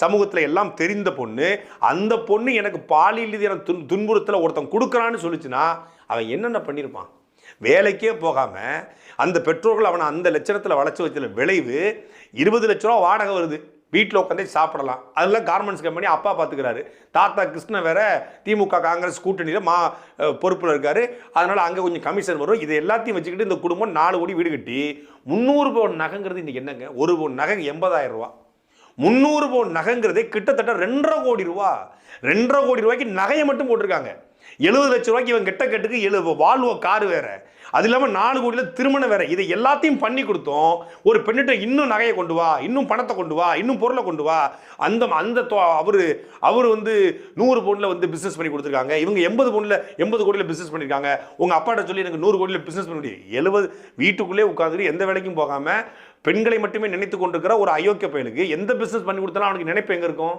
சமூகத்துல எல்லாம் தெரிந்த பொண்ணு, அந்த பொண்ணு எனக்கு பாலியல் ரீதியான துன்புறுத்தல ஒருத்தன் கொடுக்கறான்னு சொல்லுச்சுன்னா அவன் என்னென்ன பண்ணியிருப்பான்? வேலைக்கே போகாம அந்த பெற்றோர்கள் அவனை அந்த லட்சணத்தில் வளர்ச்சி வச்ச விளைவு 20 லட்ச ரூபா வாடகை வருது, வீட்டில் உட்காந்தே சாப்பிடலாம், அதெல்லாம் கார்மெண்ட்ஸ் கம்பெனி அப்பா பார்த்துக்கிறாரு. தாத்தா கிருஷ்ணன் வேற திமுக காங்கிரஸ் கூட்டணியில் பொறுப்பில் இருக்காரு, அதனால அங்கே கொஞ்சம் கமிஷன் வரும். இதை எல்லாத்தையும் வச்சுக்கிட்டு இந்த குடும்பம் 4 கோடி வீடு கட்டி 300 பவுன் நகைங்கிறது இன்னைக்கு என்னங்க? ஒரு பவுன் நகை 80,000 ரூபா. 300 பவுன் நகைங்கிறதே கிட்டத்தட்ட 2.5 கோடி ரூபா. 2.5 கோடி ரூபாய்க்கு நகையை மட்டும் போட்டிருக்காங்க. 70 லட்ச ரூபாய்க்கு இவன் கெட்ட கட்டுக்கு வால்வோ காரு வேற, அது இல்லாமல் 4 கோடியில் திருமணம் வேற. இதை எல்லாத்தையும் பண்ணி கொடுத்தோம். ஒரு பெண்ணிட்ட இன்னும் நகையை கொண்டு வா, இன்னும் பணத்தை கொண்டு வா, இன்னும் பொருளை கொண்டு வா. அவர் 100 பவுன்ல பிசினஸ் பண்ணி கொடுத்துருக்காங்க. இவங்க 80 கோடியில் பிசினஸ் பண்ணியிருக்காங்க. உங்க அப்பாட்ட சொல்லி எனக்கு 100 கோடியில் பிசினஸ் பண்ண முடியும். 70 வீட்டுக்குள்ளே உட்காந்துட்டு எந்த வேலைக்கும் போகாம பெண்களை மட்டுமே நினைத்து கொண்டிருக்கிற ஒரு அயோக்கிய பயலுக்கு எந்த பிசினஸ் பண்ணி கொடுத்தாலும் அவனுக்கு நினைப்பு எங்க இருக்கும்?